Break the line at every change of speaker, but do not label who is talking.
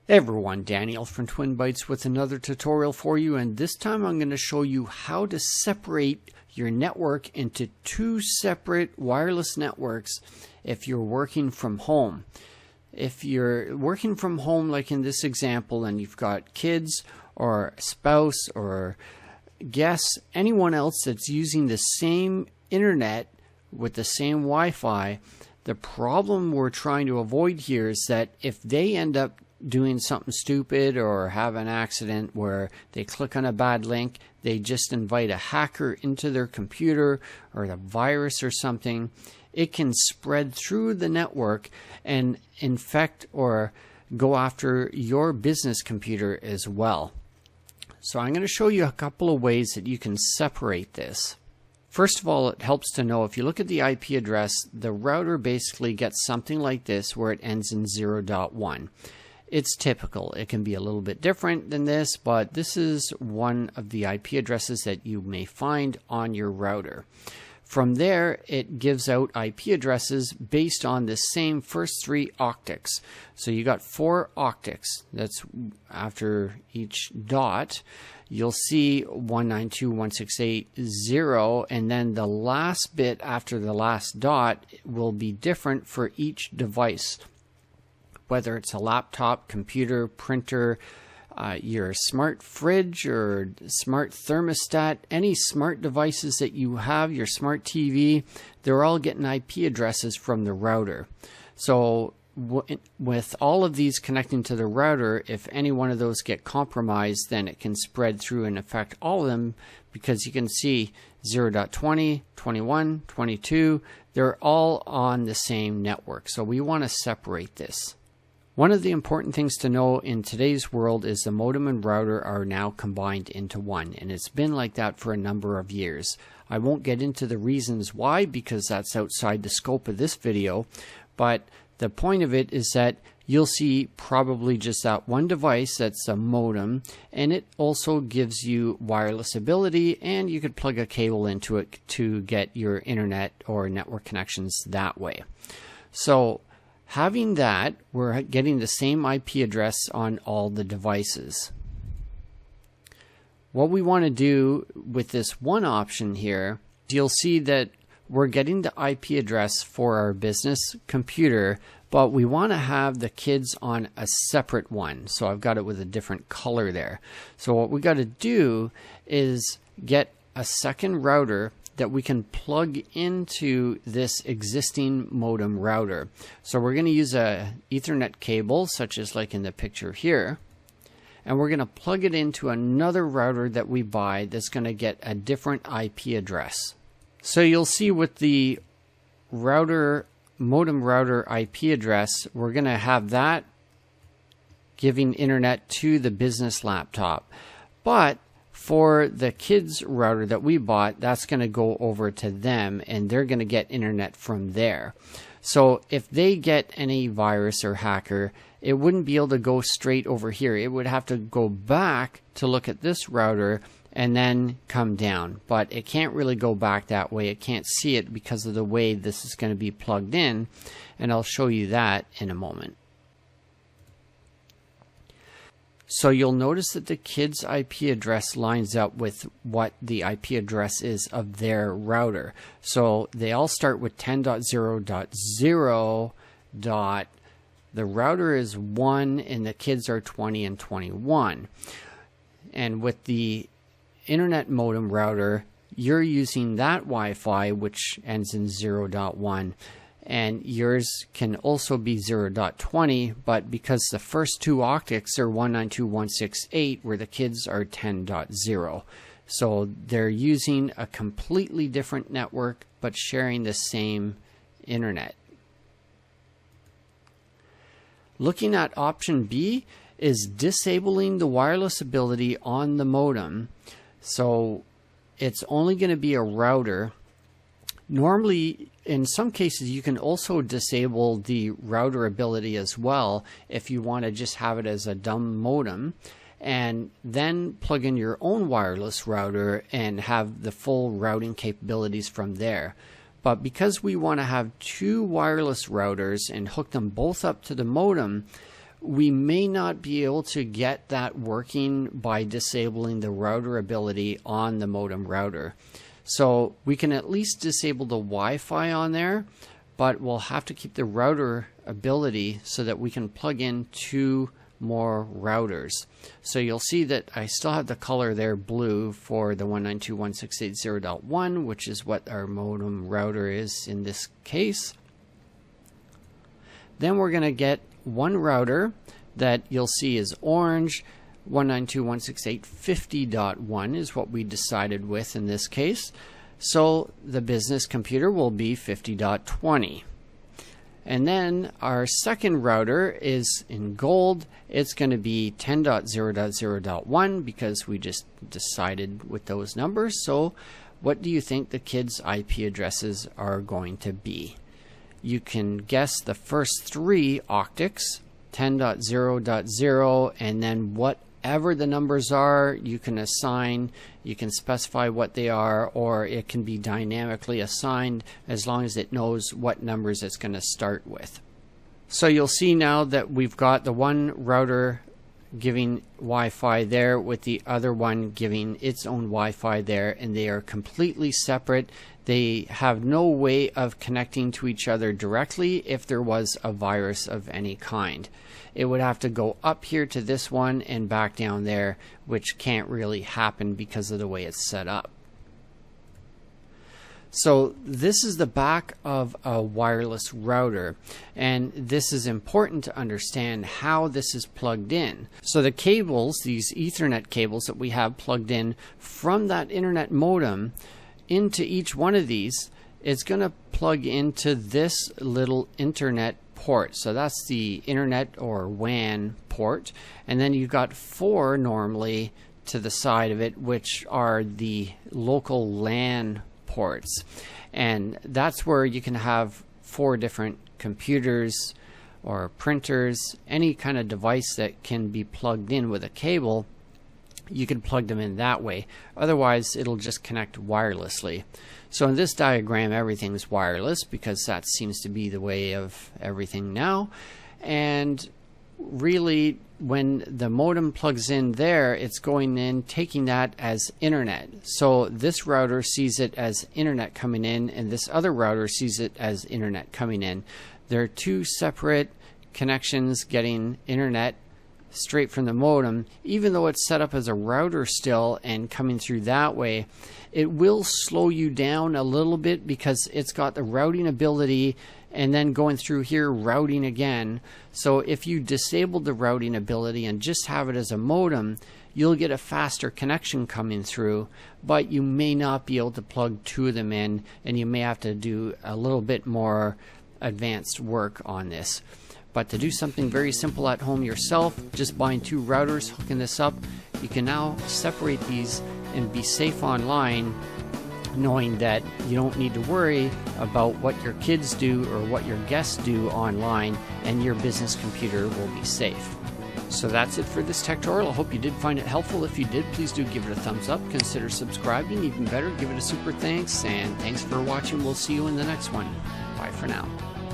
Hey everyone, Daniel from Twin Bytes with another tutorial for you, and this time I'm going to show you how to separate your network into two separate wireless networks if you're working from home. If you're working from home like in this example and you've got kids or a spouse or guests, anyone else that's using the same internet with the same Wi-Fi, the problem we're trying to avoid here is that if they end up doing something stupid or have an accident where they click on a bad link, they just invite a hacker into their computer or a virus or something, it can spread through the network and infect or go after your business computer as well. So I'm going to show you a couple of ways that you can separate this. First of all, it helps to know if you look at the IP address, the router basically gets something like this where it ends in 0.1. It's typical. It can be a little bit different than this, but this is one of the IP addresses that you may find on your router. From there, it gives out IP addresses based on the same first three octets. So you got 4 octets. That's after each dot. You'll see 192.168.0, and then the last bit after the last dot will be different for each device. Whether it's a laptop, computer, printer, your smart fridge or smart thermostat, any smart devices that you have, your smart TV, they're all getting IP addresses from the router. So with all of these connecting to the router, if any one of those get compromised, then it can spread through and affect all of them, because you can see 0.20, 21, 22, they're all on the same network. So we want to separate this. One of the important things to know in today's world is the modem and router are now combined into one, and it's been like that for a number of years. I won't get into the reasons why, because that's outside the scope of this video, but the point of it is that you'll see probably just that one device that's a modem, and it also gives you wireless ability, and you could plug a cable into it to get your internet or network connections that way. So having that, we're getting the same IP address on all the devices. What we want to do with this one option here, you'll see that we're getting the IP address for our business computer, but we want to have the kids on a separate one. So I've got it with a different color there. So what we got to do is get a second router that we can plug into this existing modem router. So we're going to use a Ethernet cable, such as like in the picture here, and we're going to plug it into another router that we buy that's going to get a different IP address. So you'll see with the modem router IP address, we're going to have that giving internet to the business laptop. But for the kids router that we bought, that's going to go over to them, and they're going to get internet from there. So if they get any virus or hacker, it wouldn't be able to go straight over here. It would have to go back to look at this router and then come down. But it can't really go back that way. It can't see it because of the way this is going to be plugged in, and I'll show you that in a moment. So you'll notice that the kids' IP address lines up with what the IP address is of their router. So they all start with 10.0.0. The router is 1 and the kids are 20 and 21. And with the internet modem router, you're using that Wi-Fi, which ends in 0.1. And yours can also be 0.20, but because the first two octets are 192.168, where the kids are 10.0. So they're using a completely different network, but sharing the same internet. Looking at option B is disabling the wireless ability on the modem. So it's only going to be a router. Normally, in some cases, you can also disable the router ability as well if you want to just have it as a dumb modem, and then plug in your own wireless router and have the full routing capabilities from there. But because we want to have two wireless routers and hook them both up to the modem, we may not be able to get that working by disabling the router ability on the modem router. So we can at least disable the Wi-Fi on there, but we'll have to keep the router ability so that we can plug in 2 more routers. So you'll see that I still have the color there blue for the 192.168.0.1, which is what our modem router is in this case. Then we're going to get one router that you'll see is orange. 192.168.50.1 is what we decided with in this case. So the business computer will be 50.20. And then our second router is in gold. It's going to be 10.0.0.1 because we just decided with those numbers. So what do you think the kids' IP addresses are going to be? You can guess the first 3 octets, 10.0.0, and then whatever the numbers are, you can assign, you can specify what they are, or it can be dynamically assigned as long as it knows what numbers it's going to start with. So you'll see now that we've got the one router giving Wi-Fi there with the other one giving its own Wi-Fi there, and they are completely separate. They have no way of connecting to each other directly if there was a virus of any kind. It would have to go up here to this one and back down there, which can't really happen because of the way it's set up. So this is the back of a wireless router, and this is important to understand how this is plugged in. So the cables, these Ethernet cables that we have plugged in from that internet modem into each one of these, it's going to plug into this little internet port. So that's the internet or WAN port, and then you've got 4 normally to the side of it, which are the local LAN ports, and that's where you can have 4 different computers or printers, any kind of device that can be plugged in with a cable. You can plug them in that way. Otherwise it'll just connect wirelessly. So in this diagram everything's wireless because that seems to be the way of everything now, and really when the modem plugs in there, it's going in taking that as internet. So this router sees it as internet coming in, and this other router sees it as internet coming in. They're 2 separate connections getting internet straight from the modem. Even though it's set up as a router still and coming through that way, it will slow you down a little bit because it's got the routing ability and then going through here routing again. So if you disable the routing ability and just have it as a modem, you'll get a faster connection coming through, but you may not be able to plug 2 of them in, and you may have to do a little bit more advanced work on this. But to do something very simple at home yourself, just buying 2 routers, hooking this up, you can now separate these and be safe online, knowing that you don't need to worry about what your kids do or what your guests do online, and your business computer will be safe. So that's it for this tech tutorial. I hope you did find it helpful. If you did, please do give it a thumbs up. Consider subscribing. Even better, give it a super thanks. And thanks for watching. We'll see you in the next one. Bye for now.